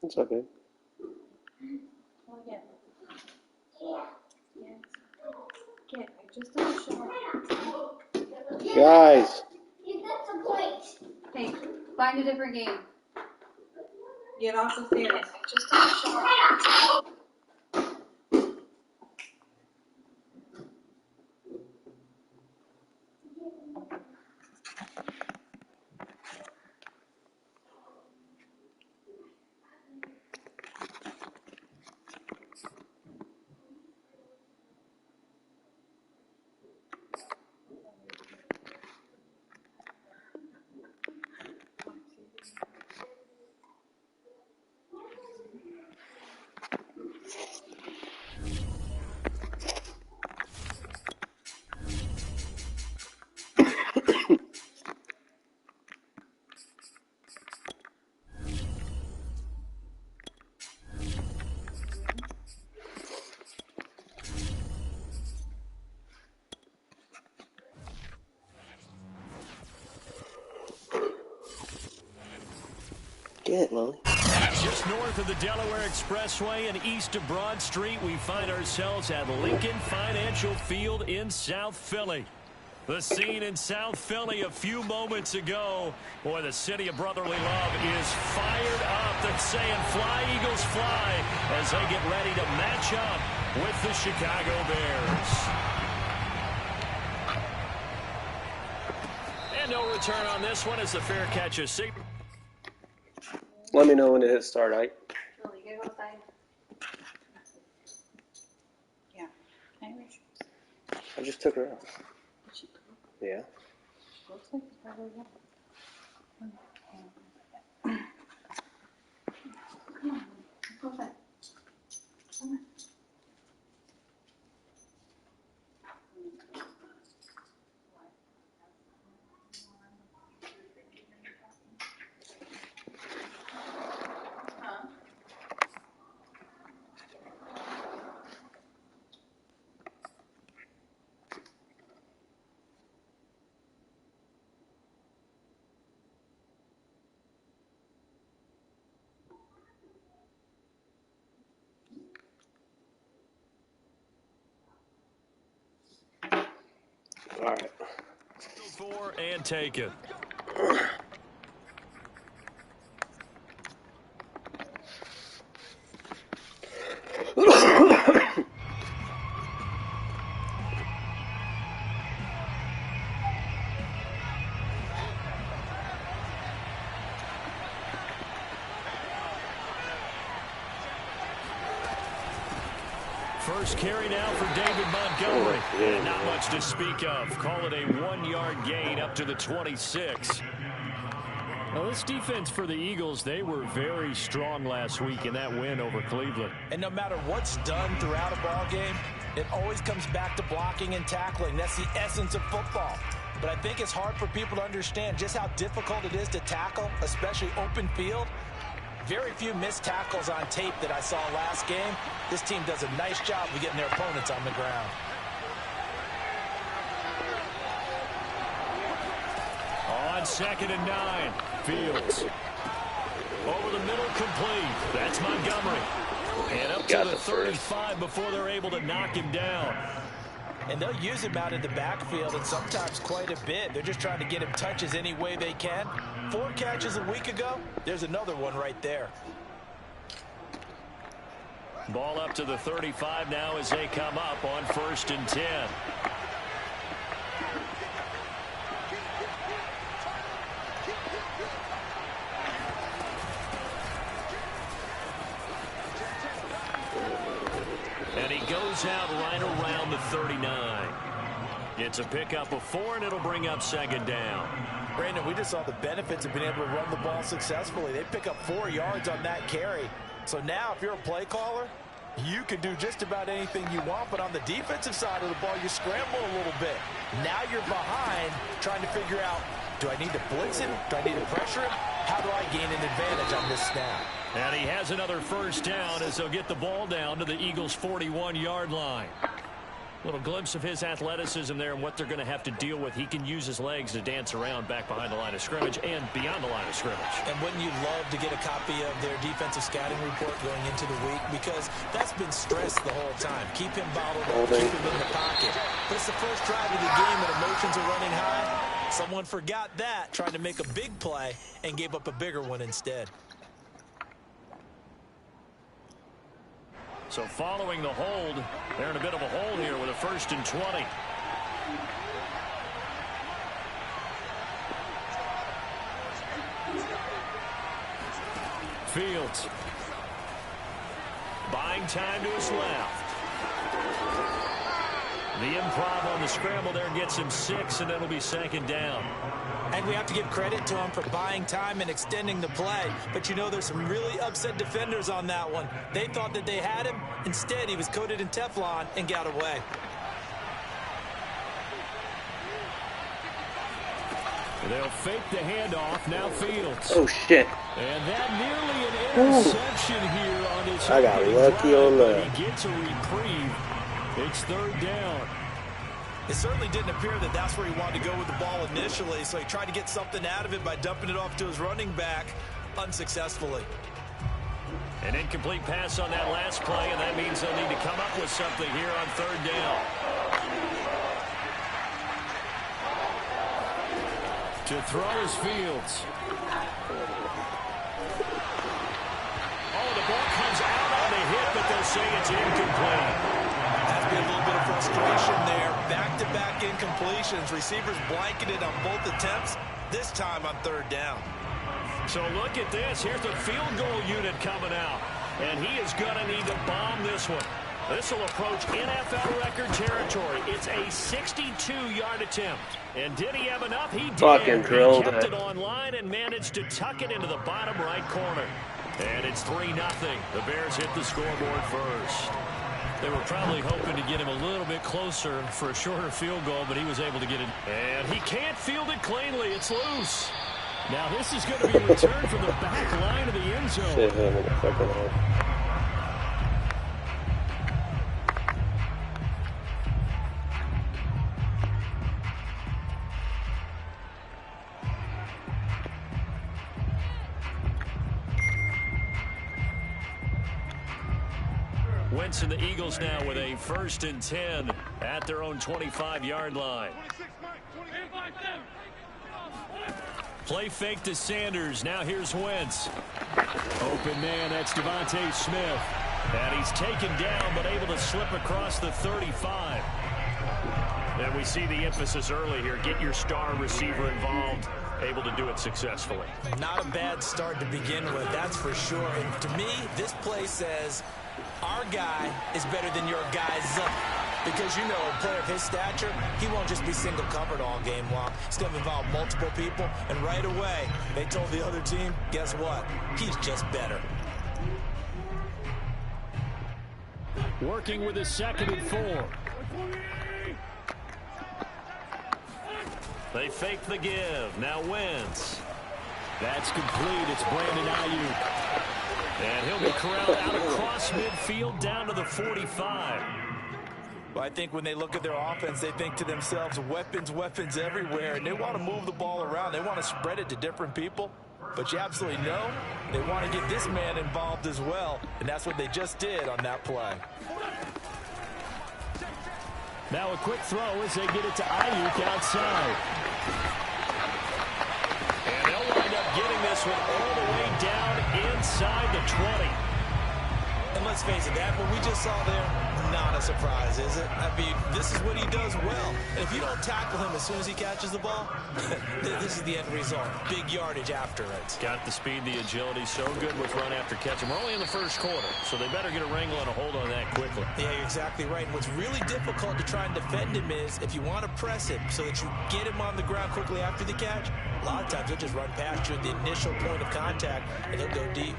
It's okay. Well, yeah. Get, I just did a shot. Guys. Hey, find a different game. Get off the stairs. I just did a shot. Get it, Lily. Just north of the Delaware Expressway and east of Broad Street, we find ourselves at Lincoln Financial Field in South Philly. The scene in South Philly a few moments ago. Boy, the city of brotherly love is fired up. They're saying, "Fly, Eagles, fly," as they get ready to match up with the Chicago Bears. And no return on this one as the fair catch is safe. Let me know when to hit start, Ike. Lily, you gotta go outside. Yeah. Can I reach? I just took her out. Did she go? Yeah. Looks like it's probably one. Come on, go outside. Come on. All right. Four and take it. First carry now for David Montgomery. And not much to speak of. Call it a 1-yard gain up to the 26. Well, this defense for the Eagles, they were very strong last week in that win over Cleveland. And no matter what's done throughout a ball game, it always comes back to blocking and tackling. That's the essence of football. But I think it's hard for people to understand just how difficult it is to tackle, especially open field. Very few missed tackles on tape that I saw last game. This team does a nice job of getting their opponents on the ground. On 2nd and 9, Fields. Over the middle, complete. That's Montgomery. And up to the 35 before they're able to knock him down. And they'll use him out in the backfield, and sometimes quite a bit. They're just trying to get him touches any way they can. 4 catches a week ago. There's another one right there. Ball up to the 35 now as they come up on 1st and 10. And he goes out right around the 39. It's a pickup of 4, and it'll bring up 2nd down. Brandon, we just saw the benefits of being able to run the ball successfully. They pick up 4 yards on that carry. So now if you're a play caller, you can do just about anything you want. But on the defensive side of the ball, you scramble a little bit. Now you're behind trying to figure out, do I need to blitz him? Do I need to pressure him? How do I gain an advantage on this snap? And he has another 1st down as they'll get the ball down to the Eagles' 41-yard line. Little glimpse of his athleticism there and what they're going to have to deal with. He can use his legs to dance around back behind the line of scrimmage and beyond the line of scrimmage. And wouldn't you love to get a copy of their defensive scouting report going into the week? Because that's been stressed the whole time. Keep him bottled up, keep him in the pocket. But it's the first drive of the game and emotions are running high. Someone forgot that, trying to make a big play and gave up a bigger one instead. So following the hold, they're in a bit of a hole here with a 1st and 20. Fields. Buying time to his left. The improv on the scramble there gets him 6, and it'll be 2nd down. And we have to give credit to him for buying time and extending the play. But you know, there's some really upset defenders on that one. They thought that they had him. Instead, he was coated in Teflon and got away. They'll fake the handoff. Now Fields. Oh, shit. And that nearly an interception here on his I got lucky on that. He gets a reprieve. It's 3rd down. It certainly didn't appear that that's where he wanted to go with the ball initially, so he tried to get something out of it by dumping it off to his running back unsuccessfully. An incomplete pass on that last play, and that means they'll need to come up with something here on 3rd down. To throw is Fields. Oh, the ball comes out on the hit, but they'll say it's incomplete. Has been a little bit of frustration there. Back-to-back incompletions. Receivers blanketed on both attempts, this time on 3rd down. So look at this. Here's the field goal unit coming out. And he is going to need to bomb this one. This will approach NFL record territory. It's a 62-yard attempt. And did he have enough? He did. Fucking drilled he kept it it online and managed to tuck it into the bottom right corner. And it's 3-0. The Bears hit the scoreboard first. They were probably hoping to get him a little bit closer for a shorter field goal, but he was able to get it. And he can't field it cleanly. It's loose. Now this is going to be returned from the back line of the end zone. Shit, him in the fucking head. Wentz and the Eagles now with a 1st and 10 at their own 25-yard line. Play fake to Sanders. Now here's Wentz. Open man, that's Devontae Smith. And he's taken down, but able to slip across the 35. And we see the emphasis early here. Get your star receiver involved. Able to do it successfully. Not a bad start to begin with, that's for sure. And to me, this play says our guy is better than your guy's. Because, you know, a player of his stature, he won't just be single covered all game long. He's going to involve multiple people. And right away, they told the other team, guess what? He's just better. Working with a 2nd and 4. They fake the give. Now Wentz. That's complete. It's Brandon Ayuk. And he'll be corralled out across midfield down to the 45. Well, I think when they look at their offense, they think to themselves, weapons, weapons everywhere. And they want to move the ball around. They want to spread it to different people. But you absolutely know they want to get this man involved as well. And that's what they just did on that play. Now a quick throw as they get it to Ayuk outside. And they'll wind up getting this one all the way down inside the 20. And let's face it, that what we just saw there, not a surprise, is it? I mean, this is what he does well. And if you don't tackle him as soon as he catches the ball, this is the end result. Big yardage after it. Got the speed, the agility, so good with run after catch. And we're only in the 1st quarter, so they better get a wrangle and a hold on that quickly. Yeah, you're exactly right. And what's really difficult to try and defend him is if you want to press him so that you get him on the ground quickly after the catch, a lot of times he'll just run past you at the initial point of contact, and he'll go deep.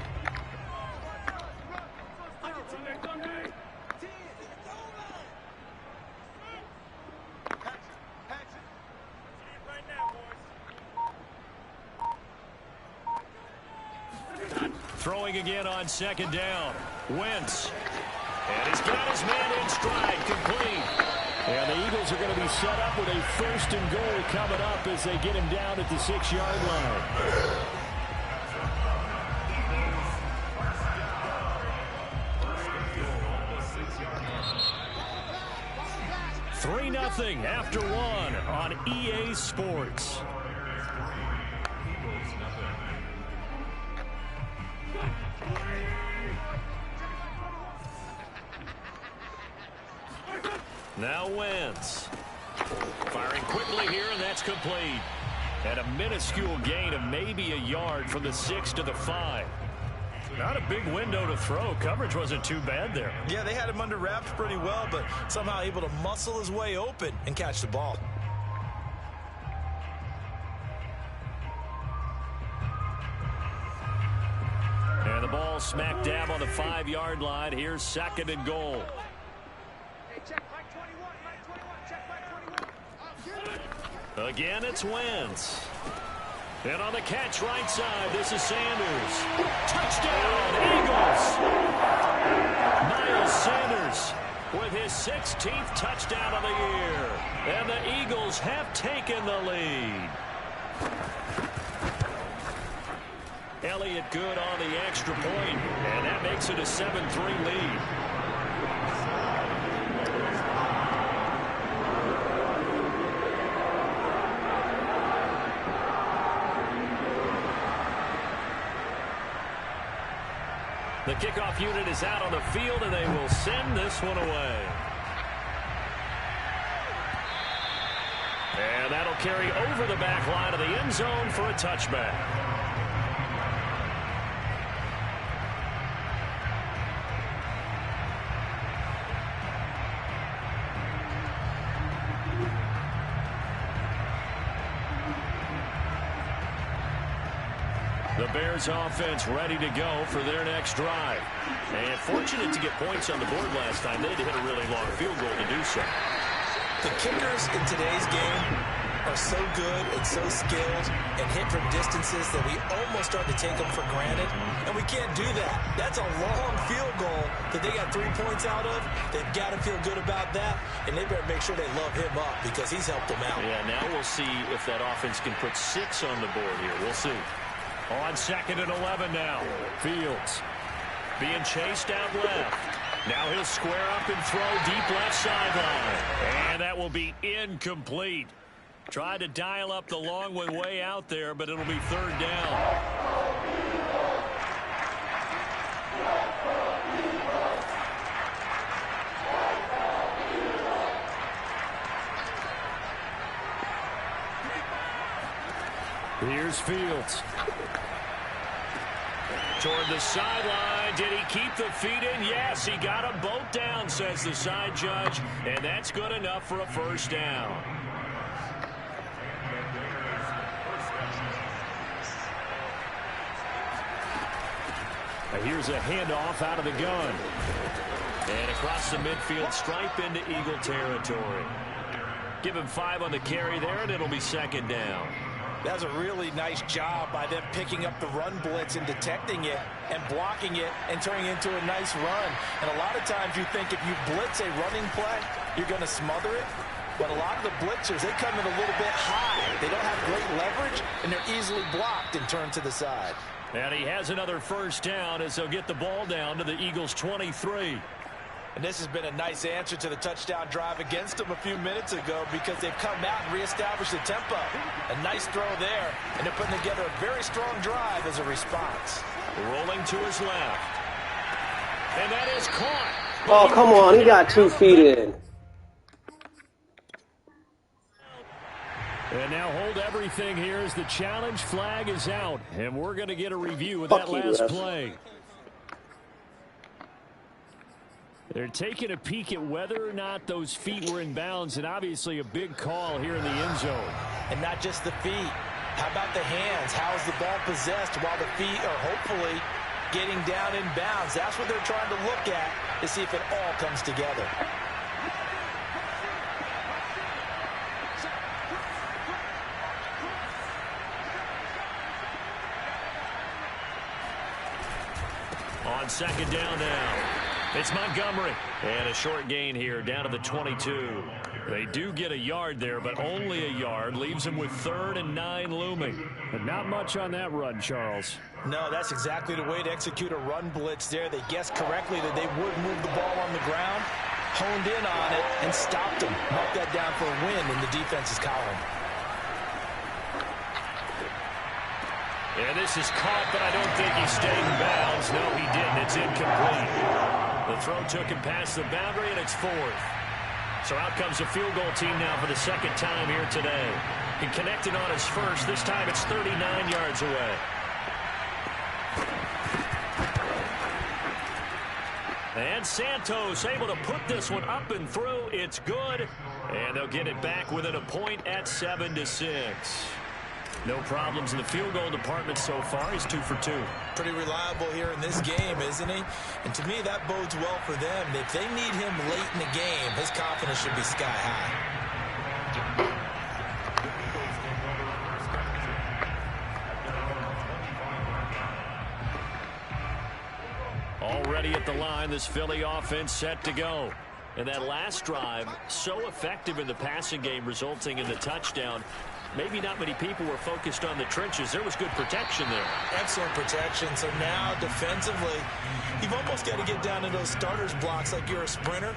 Throwing again on 2nd down. Wentz. And he's got his man in stride. Complete. And the Eagles are going to be set up with a 1st and goal coming up as they get him down at the 6-yard line. 3-0 after 1 on EA Sports. Now Wentz. Firing quickly here, and that's complete. And a minuscule gain of maybe a yard from the 6 to the 5. Not a big window to throw. Coverage wasn't too bad there. Yeah, they had him under wraps pretty well, but somehow able to muscle his way open and catch the ball. And the ball smack dab on the 5-yard line. Here's 2nd and goal. Again, it's Wentz. And on the catch right side, this is Sanders. Touchdown, Eagles! Miles Sanders with his 16th touchdown of the year. And the Eagles have taken the lead. Elliott good on the extra point, and that makes it a 7-3 lead. The kickoff unit is out on the field, and they will send this one away. And that'll carry over the back line of the end zone for a touchback. The Bears offense ready to go for their next drive. And fortunate to get points on the board last time. They had to hit a really long field goal to do so. The kickers in today's game are so good and so skilled and hit from distances that we almost start to take them for granted. And we can't do that. That's a long field goal that they got 3 points out of. They've got to feel good about that. And they better make sure they love him up because he's helped them out. Yeah, now we'll see if that offense can put 6 on the board here. We'll see. On 2nd and 11 now. Fields being chased out left. Now he'll square up and throw deep left sideline. And that will be incomplete. Tried to dial up the long one way out there, but it'll be 3rd down. Here's Fields. Toward the sideline. Did he keep the feet in? Yes, he got them both down, says the side judge. And that's good enough for a 1st down. Now here's a handoff out of the gun. And across the midfield stripe into Eagle territory. Give him 5 on the carry there, and it'll be 2nd down. That's a really nice job by them picking up the run blitz and detecting it and blocking it and turning it into a nice run. And a lot of times you think if you blitz a running play, you're going to smother it. But a lot of the blitzers, they come in a little bit high. They don't have great leverage, and they're easily blocked and turned to the side. And he has another 1st down as they'll get the ball down to the Eagles' 23. And this has been a nice answer to the touchdown drive against them a few minutes ago because they've come out and reestablished the tempo. A nice throw there, and they're putting together a very strong drive as a response. Rolling to his left. And that is caught. Oh, come on. He got 2 feet in. And now hold everything here as the challenge flag is out. And we're going to get a review of that last play. They're taking a peek at whether or not those feet were in bounds, and obviously a big call here in the end zone. And not just the feet. How about the hands? How is the ball possessed while the feet are hopefully getting down in bounds? That's what they're trying to look at to see if it all comes together. On 2nd down now. It's Montgomery. And a short gain here down to the 22. They do get a yard there, but only a yard. Leaves them with 3rd and 9 looming. But not much on that run, Charles. No, that's exactly the way to execute a run blitz there. They guessed correctly that they would move the ball on the ground, honed in on it, and stopped them. Mark that down for a win in the defense's column. And this is caught, but I don't think he stayed in bounds. No, he didn't. It's incomplete. The throw took him past the boundary, and it's 4th. So out comes the field goal team now for the 2nd time here today. He connected on his first. This time it's 39 yards away. And Santos able to put this one up and through. It's good. And they'll get it back within a point at 7-6. No problems in the field goal department so far. He's 2 for 2. Pretty reliable here in this game, isn't he? And to me, that bodes well for them. If they need him late in the game, his confidence should be sky high. Already at the line, this Philly offense set to go. And that last drive, so effective in the passing game, resulting in the touchdown. Maybe not many people were focused on the trenches. There was good protection there. Excellent protection. So now defensively, you've almost got to get down to those starters blocks like you're a sprinter.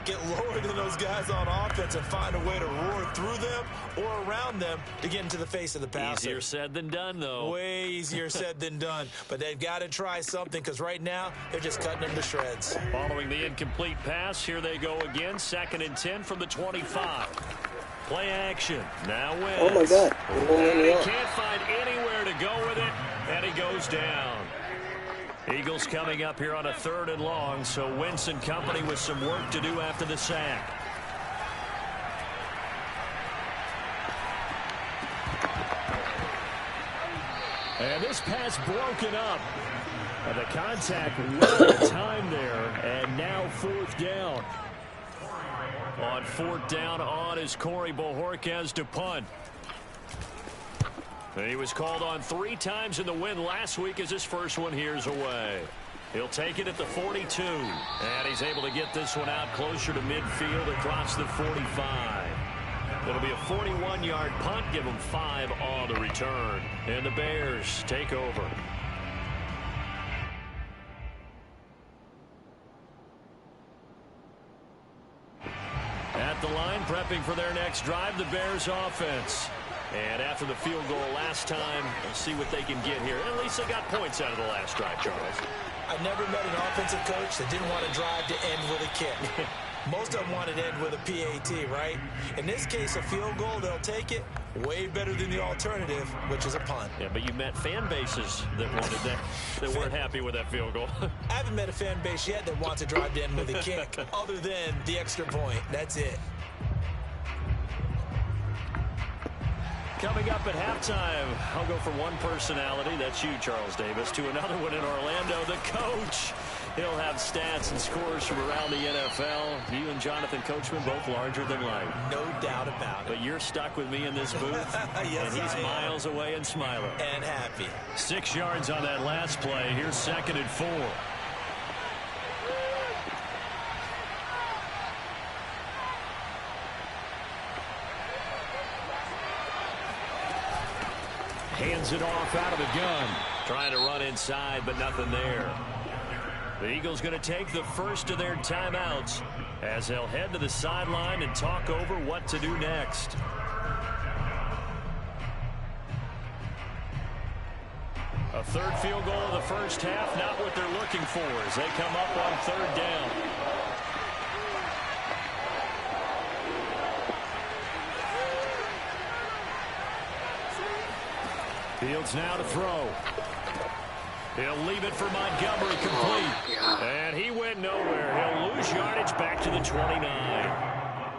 Get lower than those guys on offense and find a way to roar through them or around them to get into the face of the passer. Easier said than done, though. Way easier said than done. But they've got to try something because right now they're just cutting them to shreds. Following the incomplete pass, here they go again. 2nd and 10 from the 25. Play action. Now wins. Oh, my God. And he can't find anywhere to go with it, and he goes down. Eagles coming up here on a 3rd and long, so Wentz and company with some work to do after the sack. And this pass broken up. The contact with time there, and now 4th down. On 4th down on is Corey Bojorquez to punt. He was called on 3 times in the win last week as his first one here's away. He'll take it at the 42. And he's able to get this one out closer to midfield across the 45. It'll be a 41-yard punt, give him 5 on the return. And the Bears take over. At the line, prepping for their next drive, the Bears offense. And after the field goal last time, let's see what they can get here. At least they got points out of the last drive, Charles. I never met an offensive coach that didn't want to drive to end with a kick. Most of them wanted to end with a PAT, right? In this case, a field goal, they'll take it. Way better than the alternative, which is a punt. Yeah, but you met fan bases that wanted that, that weren't happy with that field goal. I haven't met a fan base yet that wants to drive to end with a kick, other than the extra point. That's it. Coming up at halftime, I'll go from one personality, that's you, Charles Davis, to another one in Orlando, the coach. He'll have stats and scores from around the NFL. You and Jonathan Coachman both larger than life. No doubt about it. But you're stuck with me in this booth, yes, and he's miles away and smiling. And happy. 6 yards on that last play. Here's 2nd and 4. Hands it off out of the gun. Trying to run inside, but nothing there. The Eagles going to take the first of their timeouts as they'll head to the sideline and talk over what to do next. A 3rd field goal of the first half, not what they're looking for as they come up on 3rd down. Fields now to throw. He'll leave it for Montgomery complete. And he went nowhere. He'll lose yardage back to the 29.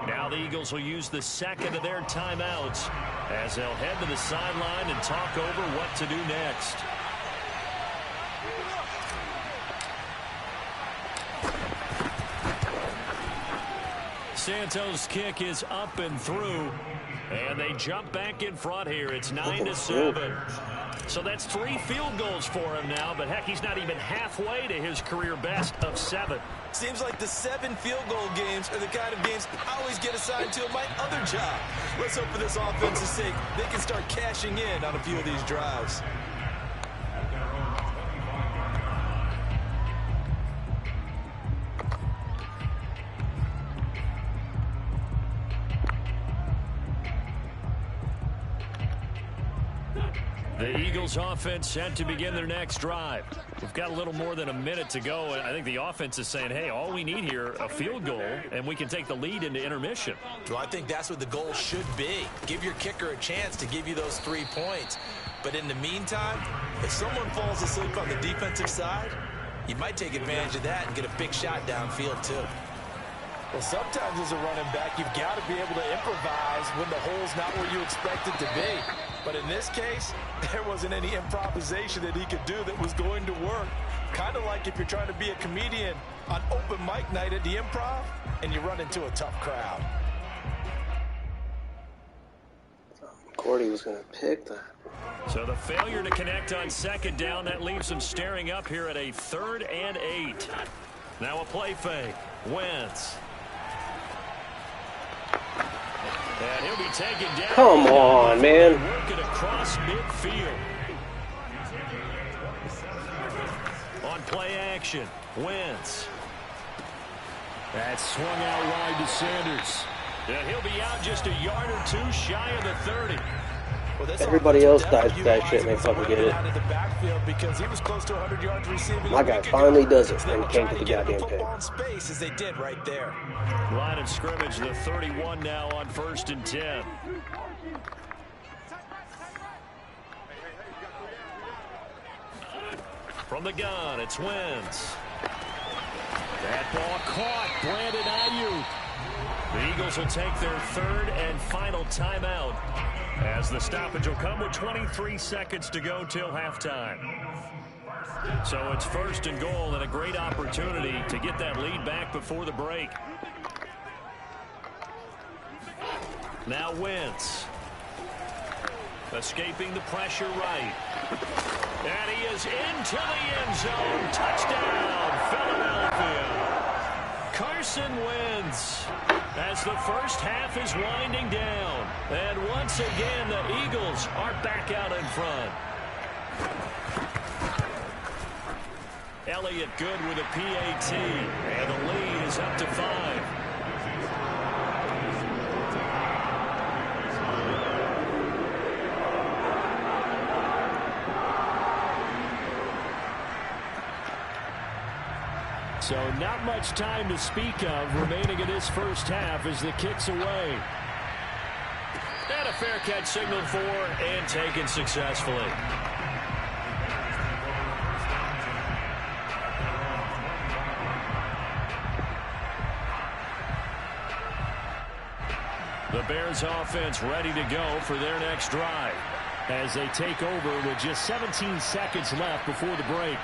Now the Eagles will use the 2nd of their timeouts as they'll head to the sideline and talk over what to do next. Santos' kick is up and through. And they jump back in front here. It's 9-7. So that's 3 field goals for him now, but heck, he's not even halfway to his career best of 7. Seems like the 7 field goal games are the kind of games I always get assigned to in my other job. Let's hope for this offense's sake they can start cashing in on a few of these drives. The Eagles offense set to begin their next drive. We've got a little more than a minute to go, and I think the offense is saying, hey, all we need here, a field goal, and we can take the lead into intermission. Well, I think that's what the goal should be. Give your kicker a chance to give you those 3 points. But in the meantime, if someone falls asleep on the defensive side, you might take advantage of that and get a big shot downfield too. Well, sometimes as a running back, you've got to be able to improvise when the hole's not where you expect it to be. But in this case, there wasn't any improvisation that he could do that was going to work. Kind of like if you're trying to be a comedian on open mic night at the Improv and you run into a tough crowd. Cordy was going to pick that. So the failure to connect on 2nd down, that leaves him staring up here at a 3rd and 8. Now a play fake. Wentz. And he'll be taken down. Come on, man. Working across midfield. On play action, Wentz. That's swung out wide to Sanders. And he'll be out just a yard or 2 shy of the 30. Well, everybody else dies for that shit and they fucking get it. Because he was close to 100 yards receiving. My guy finally does it and can't get the goddamn pick. Space as they did right there. Line of scrimmage, the 31 now on 1st and 10. From the gun, it's Wentz. That ball caught. Brandon Ayuk. The Eagles will take their 3rd and final timeout, as the stoppage will come with 23 seconds to go till halftime. So it's 1st and goal and a great opportunity to get that lead back before the break. Now Wentz. Escaping the pressure right. And he is into the end zone. Touchdown, Philadelphia. Carson Wentz, as the first half is winding down. And once again, the Eagles are back out in front. Elliott good with a PAT. And the lead is up to 5. So not much time to speak of remaining in this first half as the kick's away. And a fair catch signaled for and taken successfully. The Bears offense ready to go for their next drive as they take over with just 17 seconds left before the break.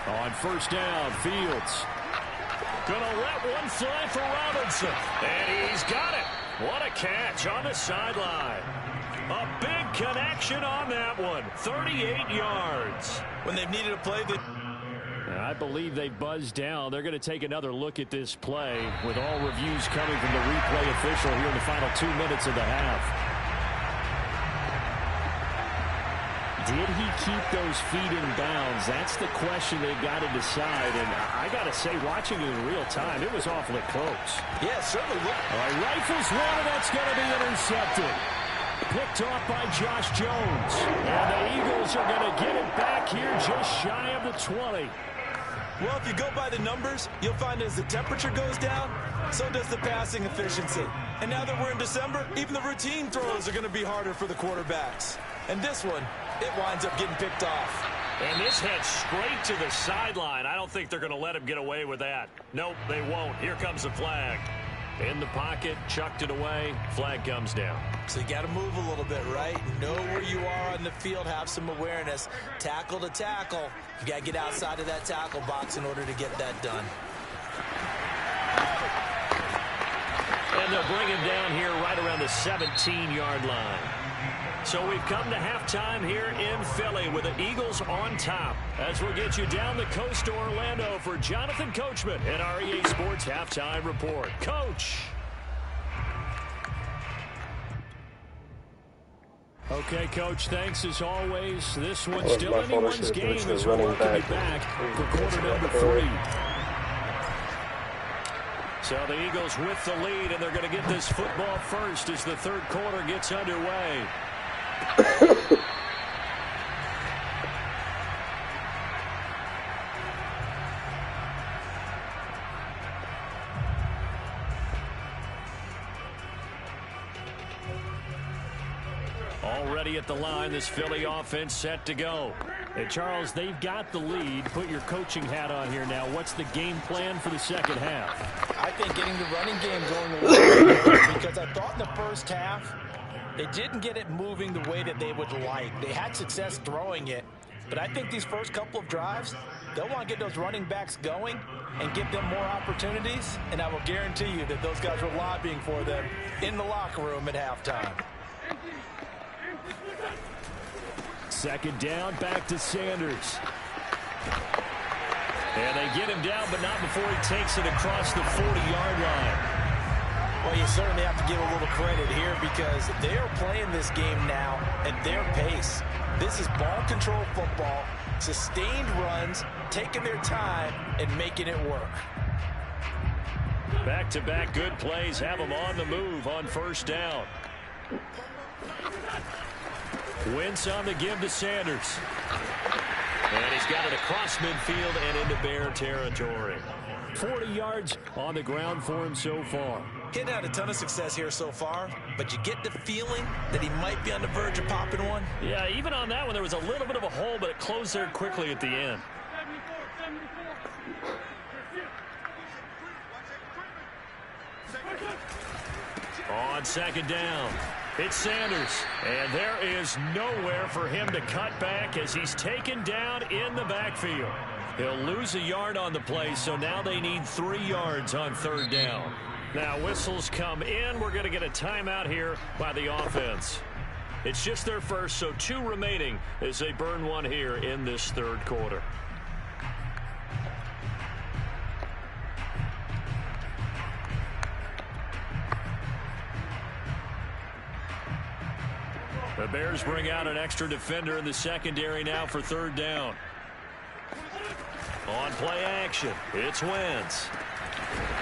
On 1st down, Fields. Gonna let one fly for Robinson. And he's got it. What a catch on the sideline. A big connection on that one. 38 yards. When they've needed a play, I believe they buzzed down. They're going to take another look at this play with all reviews coming from the replay official here in the final 2 minutes of the half. Did he keep those feet in bounds? That's the question they've got to decide. And I got to say, watching it in real time, it was awfully close. Yeah, certainly. All right, rifles one, and that's going to be intercepted. Picked off by Josh Jones. And the Eagles are going to get it back here just shy of the 20. Well, if you go by the numbers, you'll find as the temperature goes down, so does the passing efficiency. And now that we're in December, even the routine throws are going to be harder for the quarterbacks. And this one, it winds up getting picked off. And this heads straight to the sideline. I don't think they're going to let him get away with that. Nope, they won't. Here comes the flag. In the pocket, chucked it away, flag comes down. So you got to move a little bit, right? Know where you are on the field, have some awareness. Tackle to tackle. You got to get outside of that tackle box in order to get that done. And they'll bring him down here right around the 17-yard line. So we've come to halftime here in Philly with the Eagles on top. As we'll get you down the coast to Orlando for Jonathan Coachman at our EA Sports Halftime Report. Coach. Okay, Coach, thanks as always. This one's still anyone's game as we're welcome you back for quarter number 3. So the Eagles with the lead, and they're going to get this football first as the third quarter gets underway. Already at the line, this Philly offense set to go. Hey, Charles, they've got the lead. Put your coaching hat on here now. What's the game plan for the second half? I think getting the running game going a little bit, because I thought in the first half they didn't get it moving the way that they would like. They had success throwing it, but I think these first couple of drives, they'll want to get those running backs going and give them more opportunities, and I will guarantee you that those guys were lobbying for them in the locker room at halftime. Second down, back to Sanders. And they get him down, but not before he takes it across the 40-yard line. Well, you certainly have to give a little credit here because they are playing this game now at their pace. This is ball control football, sustained runs, taking their time and making it work. Back-to-back good plays have them on the move on first down. Wentz on the give to Sanders. And he's got it across midfield and into Bear territory. 40 yards on the ground for him so far. He's had a ton of success here so far, but you get the feeling that he might be on the verge of popping one. Yeah, even on that one, there was a little bit of a hole, but it closed there quickly at the end. On second down, it's Sanders, and there is nowhere for him to cut back as he's taken down in the backfield. He'll lose a yard on the play, so now they need 3 yards on third down. Now whistles come in. We're going to get a timeout here by the offense. It's just their first, so 2 remaining as they burn one here in this third quarter. The Bears bring out an extra defender in the secondary now for third down. On play action, it's Wentz.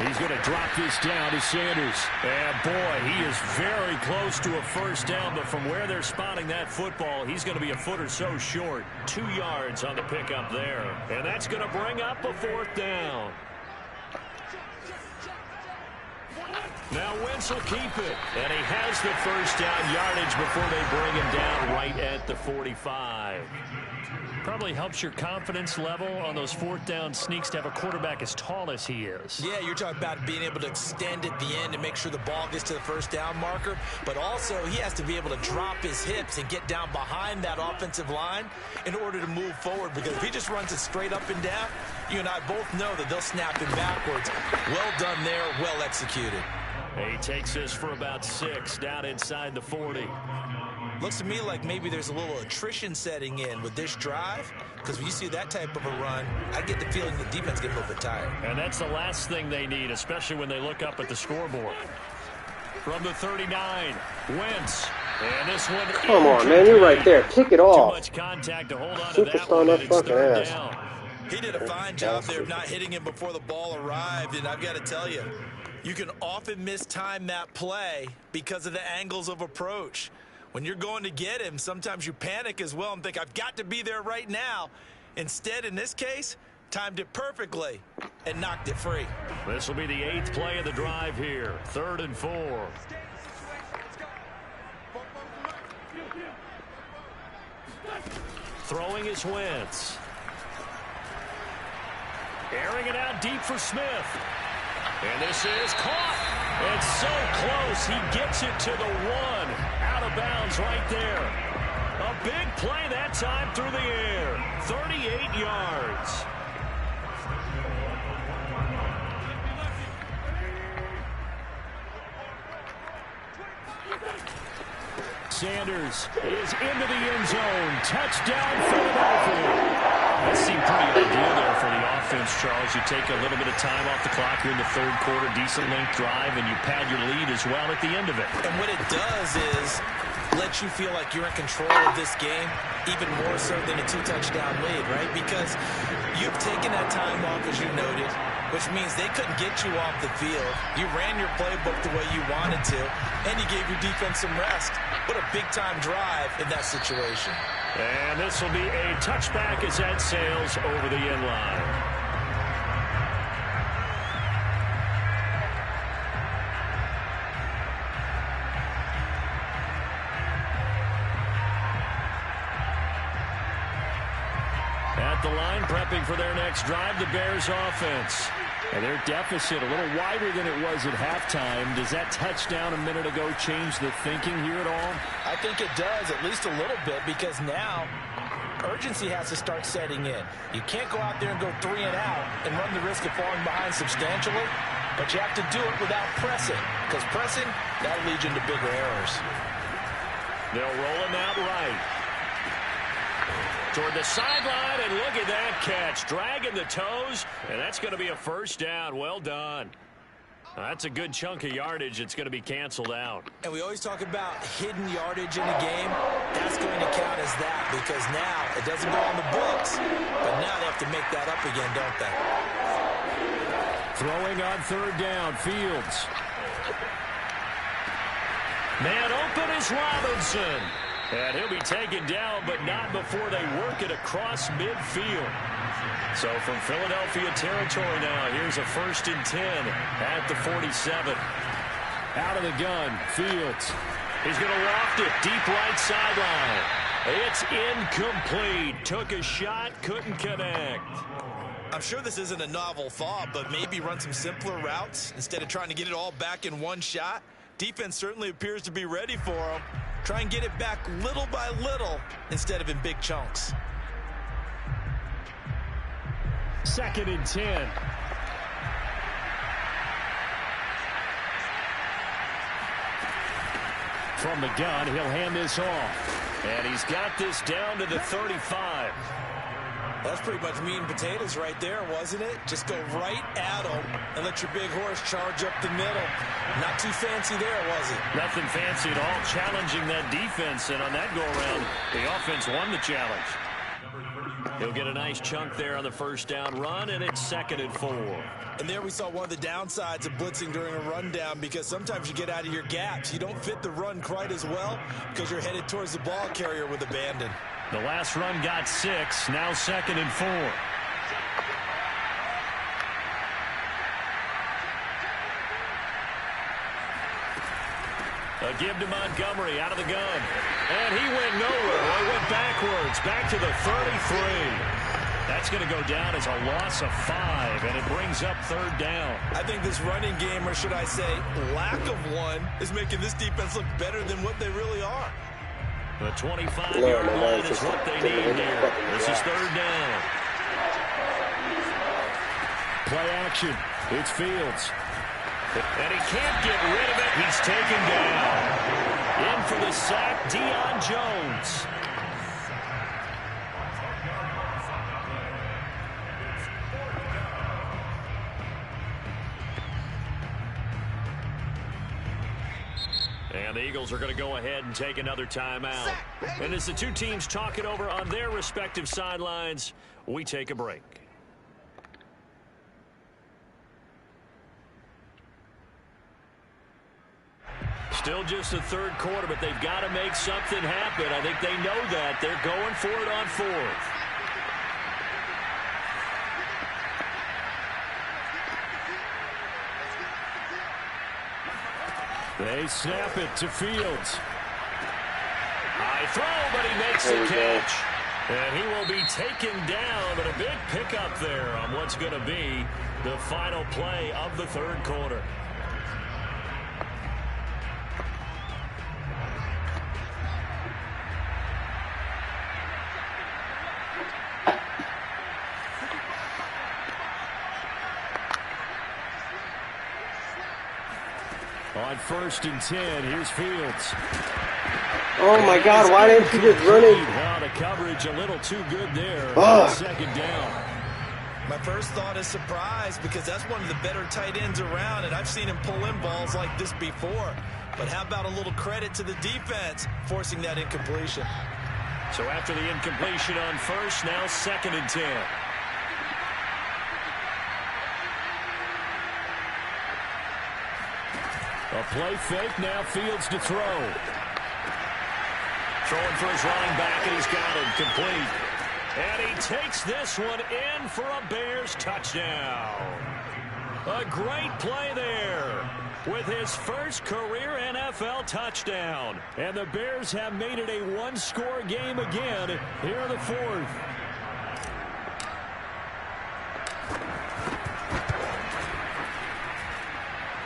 He's going to drop this down to Sanders. And boy, he is very close to a first down, but from where they're spotting that football, he's going to be a foot or so short. 2 yards on the pickup there. And that's going to bring up a fourth down. Now Wentz will keep it, and he has the first down yardage before they bring him down right at the 45. Probably helps your confidence level on those fourth down sneaks to have a quarterback as tall as he is. Yeah, you're talking about being able to extend at the end and make sure the ball gets to the first down marker, but also he has to be able to drop his hips and get down behind that offensive line in order to move forward, because if he just runs it straight up and down, you and I both know that they'll snap him backwards. Well done there, well executed. He takes this for about 6 down inside the 40. Looks to me like maybe there's a little attrition setting in with this drive, because when you see that type of a run, I get the feeling the defense gets a little bit tired. And that's the last thing they need, especially when they look up at the scoreboard. From the 39, Wentz. And this one. Come on, man, you're right there. Kick it off. Too much contact to hold on to that one. Superstar fucking ass. Down. He did a fine job there of not hitting him before the ball arrived, and I've got to tell you, you can often mistime that play because of the angles of approach. When you're going to get him, sometimes you panic as well and think, I've got to be there right now. Instead, in this case, timed it perfectly and knocked it free. This will be the 8th play of the drive here. 3rd and 4. Throwing is Wentz. Airing it out deep for Smith. And this is caught. It's so close. He gets it to the 1. Out of bounds right there. A big play that time through the air. 38 yards. Sanders is into the end zone. Touchdown, Philadelphia. That seemed pretty ideal there for the offense, Charles. You take a little bit of time off the clock here in the third quarter, decent length drive, and you pad your lead as well at the end of it. And what it does is let you feel like you're in control of this game, even more so than a 2-touchdown lead, right? Because you've taken that time off, as you noted, which means they couldn't get you off the field. You ran your playbook the way you wanted to, and you gave your defense some rest. What a big-time drive in that situation. And this will be a touchback as that sails over the end line. At the line, prepping for their next drive, the Bears offense. And their deficit a little wider than it was at halftime. Does that touchdown a minute ago change the thinking here at all? I think it does, at least a little bit, because now urgency has to start setting in. You can't go out there and go 3 and out and run the risk of falling behind substantially, but you have to do it without pressing, because pressing, that'll lead you into bigger errors. They'll roll him out right. Toward the sideline, and look at that catch. Dragging the toes, and that's going to be a first down. Well done. That's a good chunk of yardage. It's going to be canceled out. And we always talk about hidden yardage in a game. That's going to count as that, because now it doesn't go on the books, but now they have to make that up again, don't they? Throwing on third down, Fields. Man open is Robinson. And he'll be taken down, but not before they work it across midfield. So from Philadelphia territory now, here's a 1st and 10 at the 47. Out of the gun, Fields. He's going to loft it deep right sideline. It's incomplete. Took a shot, couldn't connect. I'm sure this isn't a novel thought, but maybe run some simpler routes instead of trying to get it all back in one shot. Defense certainly appears to be ready for him. Try and get it back little by little instead of in big chunks. 2nd and 10. From the gun, he'll hand this off. And he's got this down to the 35. That's pretty much meat and potatoes right there, wasn't it? Just go right at them and let your big horse charge up the middle. Not too fancy there, was it? Nothing fancy at all, challenging that defense. And on that go-around, the offense won the challenge. He'll get a nice chunk there on the first down run, and it's 2nd and 4. And there we saw one of the downsides of blitzing during a rundown, because sometimes you get out of your gaps. You don't fit the run quite as well because you're headed towards the ball carrier with abandon. The last run got 6, now 2nd and 4. A give to Montgomery out of the gun. And he went nowhere. He went backwards, back to the 33. That's going to go down as a loss of 5, and it brings up 3rd down. I think this running game, or should I say lack of one, is making this defense look better than what they really are. The 25-yard line is what they need here. This is 3rd down. Play action. It's Fields. And he can't get rid of it. He's taken down. In for the sack, Deion Jones. And the Eagles are going to go ahead and take another timeout. And as the two teams talk it over on their respective sidelines, we take a break. Still just the 3rd quarter, but they've got to make something happen. I think they know that. They're going for it on 4th. They snap it to Fields. High throw, but he makes the catch. And he will be taken down, but a big pickup there on what's going to be the final play of the 3rd quarter. On 1st and 10, here's Fields. Oh my God, why didn't you just run it? Well, the coverage a little too good there. Second down. My first thought is surprise because that's one of the better tight ends around, and I've seen him pull in balls like this before. But how about a little credit to the defense forcing that incompletion? So after the incompletion on first, now 2nd and 10. A play fake, now Fields to throw. Throwing for his running back, and he's got it complete. And he takes this one in for a Bears touchdown. A great play there with his first career NFL touchdown. And the Bears have made it a one-score game again here in the 4th.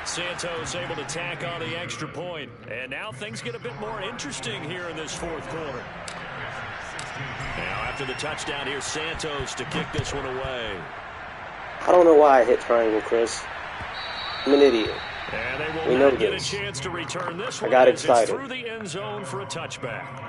Santos able to tack on the extra point. And now things get a bit more interesting here in this 4th quarter. Now after the touchdown, here's Santos to kick this one away. I don't know why I hit triangle, Chris. I'm an idiot. And they will we know not get a this. chance to return this one. I got as excited. It's through the end zone for a touchback.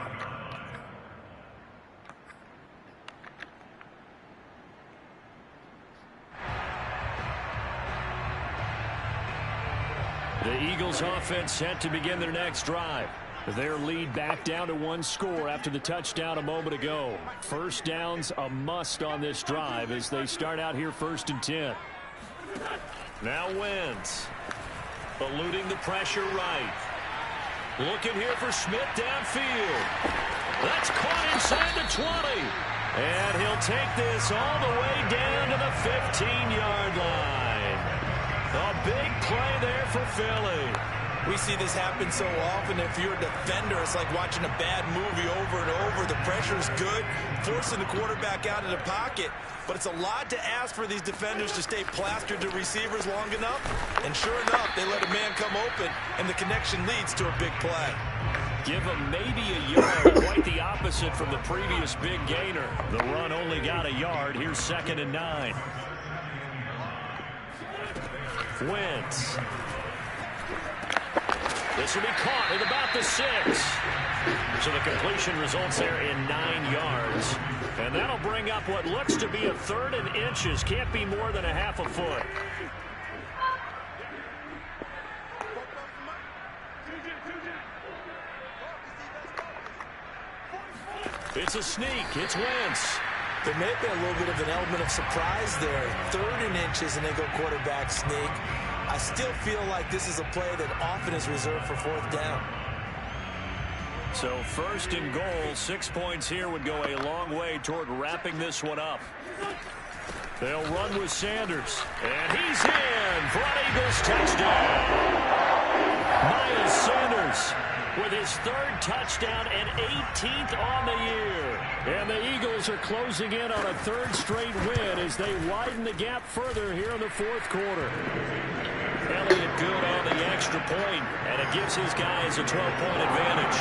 The Eagles offense set to begin their next drive. Their lead back down to 1 score after the touchdown a moment ago. First down's a must on this drive as they start out here 1st and 10. Now Wentz. Eluding the pressure right. Looking here for Smith downfield. That's caught inside the 20. And he'll take this all the way down to the 15-yard line. A big play there for Philly. We see this happen so often. If you're a defender, it's like watching a bad movie over and over. The pressure's good, forcing the quarterback out of the pocket. But it's a lot to ask for these defenders to stay plastered to receivers long enough. And sure enough, they let a man come open, and the connection leads to a big play. Give him maybe a yard. Quite the opposite from the previous big gainer. The run only got a yard. Here's 2nd and 9. Wentz. This will be caught at about the 6. So the completion results there in 9 yards. And that'll bring up what looks to be a 3rd and inches. Can't be more than a half a foot. It's a sneak. It's Wentz. There may have been a little bit of an element of surprise there. 3rd and inches, and they go quarterback sneak. I still feel like this is a play that often is reserved for 4th down. So 1st and goal, 6 points here would go a long way toward wrapping this one up. They'll run with Sanders. And he's in for an Eagles touchdown. Miles Sanders with his 3rd touchdown and 18th on the year. And the Eagles are closing in on a 3rd straight win as they widen the gap further here in the 4th quarter. Elliott good on the extra point, and it gives his guys a 12-point advantage.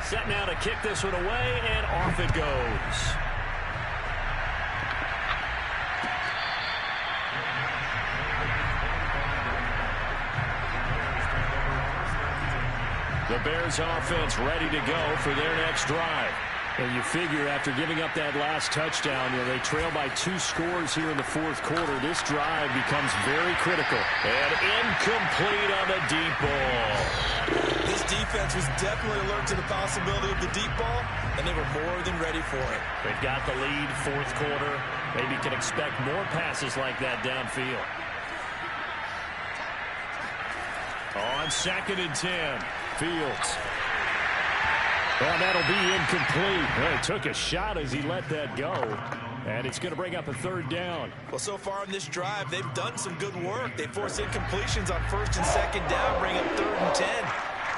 Set now to kick this one away, and off it goes. The Bears offense ready to go for their next drive. And you figure after giving up that last touchdown, they trail by 2 scores here in the 4th quarter. This drive becomes very critical. And incomplete on the deep ball. This defense was definitely alert to the possibility of the deep ball, and they were more than ready for it. They've got the lead, 4th quarter. Maybe can expect more passes like that downfield. On 2nd and 10, Fields. Well, that'll be incomplete. Well, he took a shot as he let that go. And it's going to bring up a 3rd down. Well, so far on this drive, they've done some good work. They force incompletions on 1st and 2nd down, bring up 3rd and 10.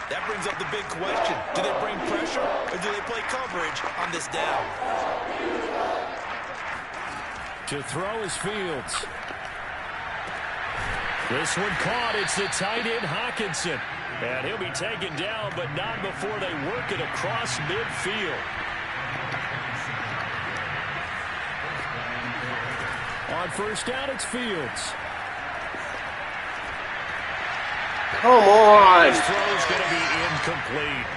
That brings up the big question. Do they bring pressure or do they play coverage on this down? To throw is Fields. This one caught. It's the tight end Hawkinson. And he'll be taken down, but not before they work it across midfield. On 1st down, it's Fields. Come on. His throw's going to be incomplete.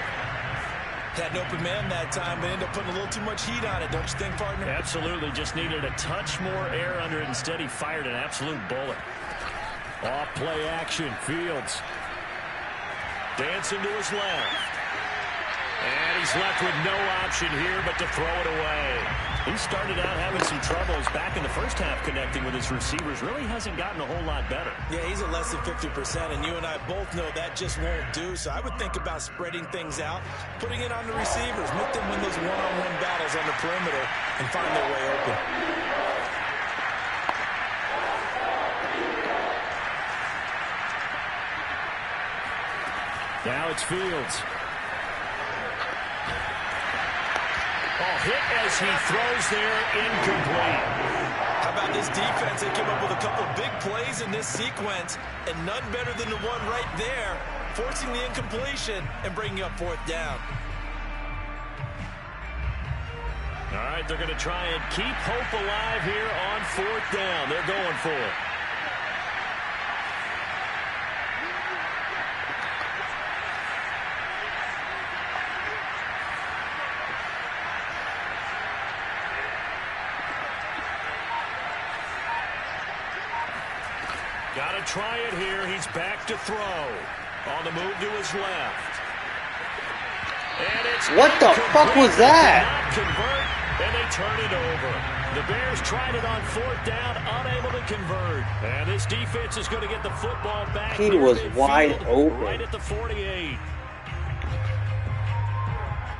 Had an open man that time, but ended up putting a little too much heat on it, don't you think, partner? Absolutely. Just needed a touch more air under it. Instead, he fired an absolute bullet. Off play action. Fields. Dancing to his left. And he's left with no option here but to throw it away. He started out having some troubles back in the first half connecting with his receivers. Really hasn't gotten a whole lot better. Yeah, he's at less than 50%, and you and I both know that just won't do. So I would think about spreading things out, putting it on the receivers, make them win those one-on-one battles on the perimeter, and find their way open. Now it's Fields. Oh, hit as he throws there, incomplete. How about this defense? They came up with a couple big plays in this sequence, and none better than the one right there, forcing the incompletion and bringing up fourth down. All right, they're going to try and keep hope alive here on fourth down. They're going for it. Got to try it here. He's back to throw. On the move to his left. And it's what the fuck was that? Not convert, and they turn it over. The Bears tried it on fourth down, unable to convert. And this defense is going to get the football back. He was wide open. Right at the 48.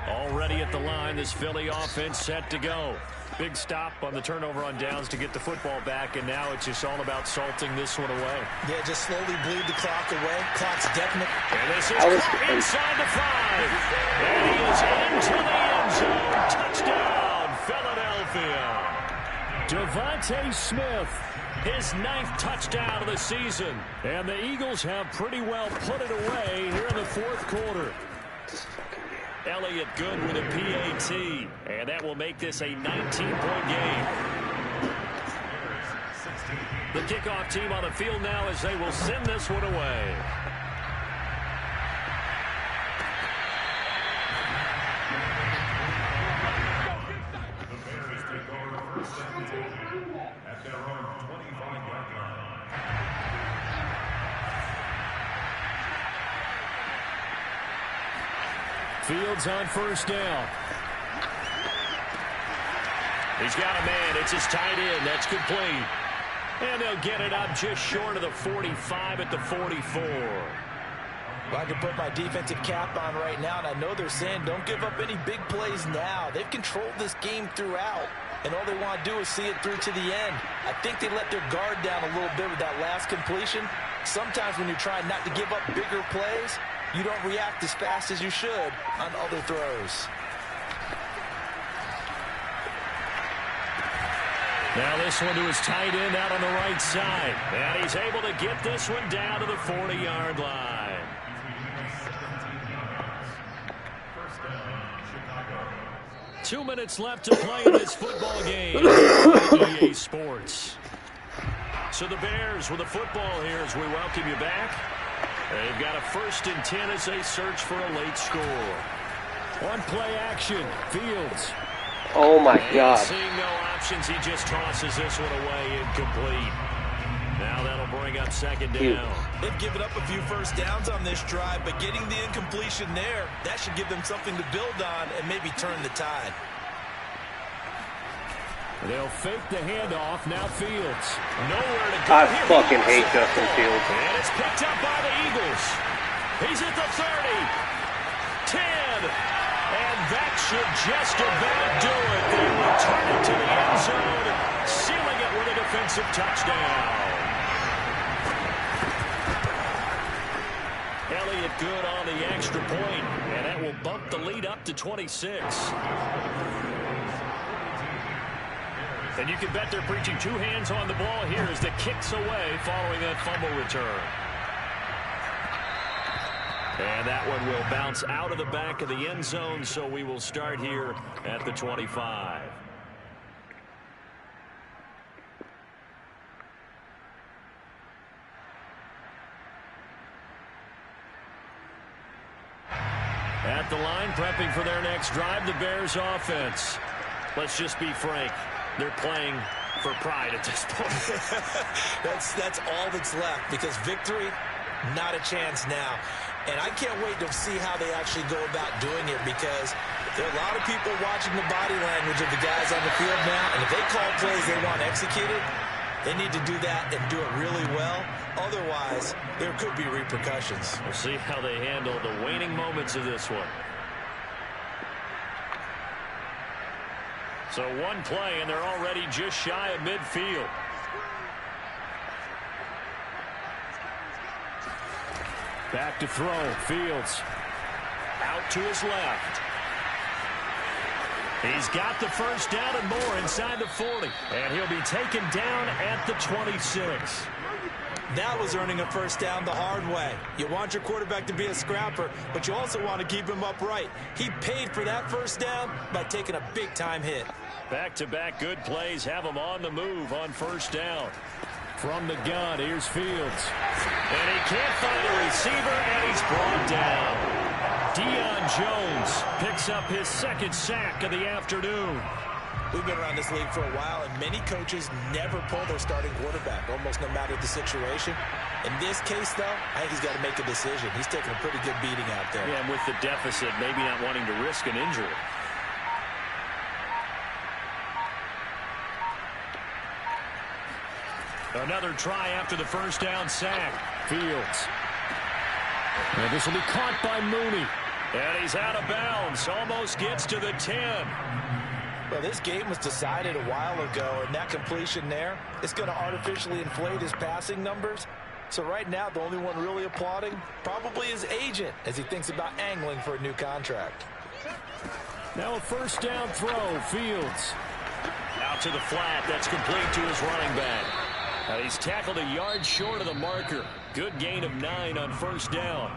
Already at the line, this Philly offense set to go. Big stop on the turnover on downs to get the football back, and now it's just all about salting this one away. Yeah, just slowly bleed the clock away. Clock's definite. And this is caught inside the 5. And he is into the end zone. Touchdown, Philadelphia. Devontae Smith, his 9th touchdown of the season. And the Eagles have pretty well put it away here in the fourth quarter. Elliott good with a PAT, and that will make this a 19-point game. The kickoff team on the field now as they will send this one away. At their own 25-yard line. Fields on first down. He's got a man. It's his tight end. That's complete. And they'll get it up just short of the 45 at the 44. I can put my defensive cap on right now, and I know they're saying don't give up any big plays now. They've controlled this game throughout, and all they want to do is see it through to the end. I think they let their guard down a little bit with that last completion. Sometimes when you're trying not to give up bigger plays, you don't react as fast as you should on other throws. Now this one to his tight end out on the right side. And he's able to get this one down to the 40-yard line. First down, Chicago. 2 minutes left to play in this football game on EA Sports. So the Bears with the football here as we welcome you back. They've got a 1st and 10 as they search for a late score. On play action, Fields. Oh my God. Seeing no options, he just tosses this one away, incomplete. Now that'll bring up 2nd down. They've given up a few first downs on this drive, but getting the incompletion there, that should give them something to build on and maybe turn the tide. They'll fake the handoff. Now Fields. Nowhere to go. I fucking hate Justin Fields. And it's picked up by the Eagles. He's at the 30. 10. And that should just about do it. They return it to the end zone, sealing it with a defensive touchdown. Elliott good on the extra point, and that will bump the lead up to 26. And you can bet they're preaching 2 hands on the ball here as the kick's away following that fumble return. And that one will bounce out of the back of the end zone, so we will start here at the 25. At the line, prepping for their next drive, the Bears offense. Let's just be frank. They're playing for pride at this point. That's all that's left, because victory, not a chance now. And I can't wait to see how they actually go about doing it, because there are a lot of people watching the body language of the guys on the field now, and if they call plays they want executed, they need to do that and do it really well. Otherwise, there could be repercussions. We'll see how they handle the waning moments of this one. So one play, and they're already just shy of midfield. Back to throw. Fields out to his left. He's got the first down and more inside the 40. And he'll be taken down at the 26. That was earning a first down the hard way. You want your quarterback to be a scrapper, but you also want to keep him upright. He paid for that first down by taking a big-time hit. Back-to-back good plays have him on the move on first down. From the gun, here's Fields. And he can't find a receiver, and he's brought down. Deion Jones picks up his second sack of the afternoon. We've been around this league for a while, and many coaches never pull their starting quarterback, almost no matter the situation. In this case, though, I think he's got to make a decision. He's taking a pretty good beating out there. Yeah, and with the deficit, maybe not wanting to risk an injury. Another try after the first down sack. Fields. And this will be caught by Mooney. And he's out of bounds. Almost gets to the 10. Well, this game was decided a while ago, and that completion there is going to artificially inflate his passing numbers. So right now, the only one really applauding probably his agent as he thinks about angling for a new contract. Now a first down throw. Fields. Out to the flat. That's complete to his running back. And he's tackled a yard short of the marker. Good gain of 9 on first down.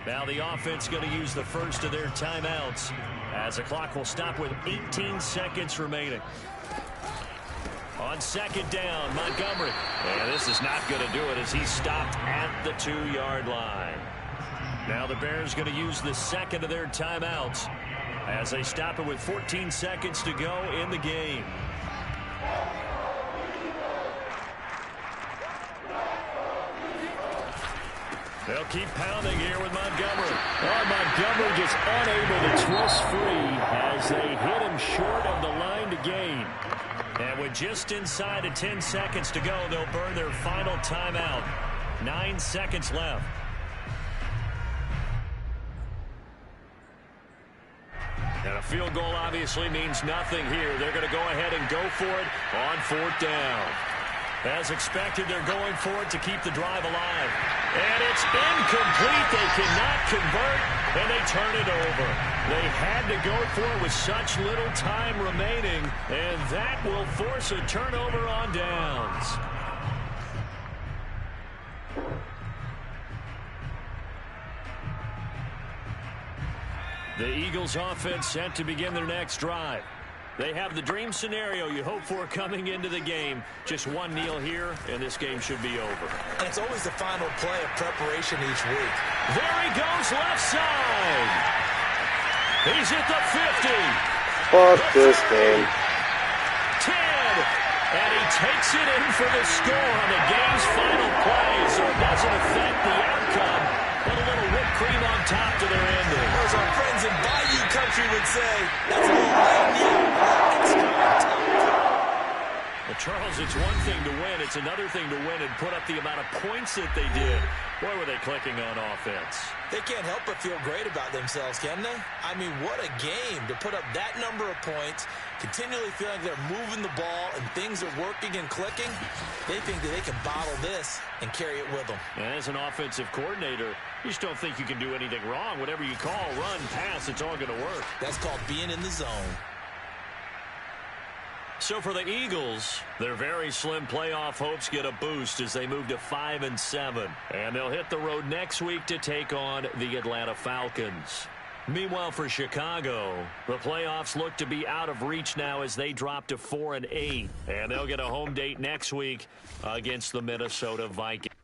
Now the offense going to use the first of their timeouts, as the clock will stop with 18 seconds remaining. On second down, Montgomery. And this is not going to do it as he's stopped at the 2-yard line. Now the Bears going to use the second of their timeouts as they stop it with 14 seconds to go in the game. They'll keep pounding here with Montgomery. Oh, Montgomery just unable to twist free as they hit him short of the line to gain. And with just inside of 10 seconds to go, they'll burn their final timeout. 9 seconds left. And a field goal obviously means nothing here. They're going to go ahead and go for it on fourth down. As expected, they're going for it to keep the drive alive. And it's incomplete. They cannot convert, and they turn it over. They had to go for it with such little time remaining, and that will force a turnover on downs. The Eagles offense set to begin their next drive. They have the dream scenario you hope for coming into the game. Just one kneel here, and this game should be over. And it's always the final play of preparation each week. There he goes, left side. He's at the 50. Fuck this game. 10. And he takes it in for the score on the game's final play, so it doesn't affect the outcome. But a little whipped cream on top to their ending. As our friends in Bayou Country would say, that's a little extra on top. Well, Charles, it's one thing to win. It's another thing to win and put up the amount of points that they did. Boy, were they clicking on offense. They can't help but feel great about themselves, can they? I mean, what a game to put up that number of points, continually feeling like they're moving the ball and things are working and clicking. They think that they can bottle this and carry it with them. And as an offensive coordinator, you just don't think you can do anything wrong. Whatever you call, run, pass, it's all going to work. That's called being in the zone. So for the Eagles, their very slim playoff hopes get a boost as they move to 5-7. And they'll hit the road next week to take on the Atlanta Falcons. Meanwhile, for Chicago, the playoffs look to be out of reach now as they drop to 4-8. And they'll get a home date next week against the Minnesota Vikings.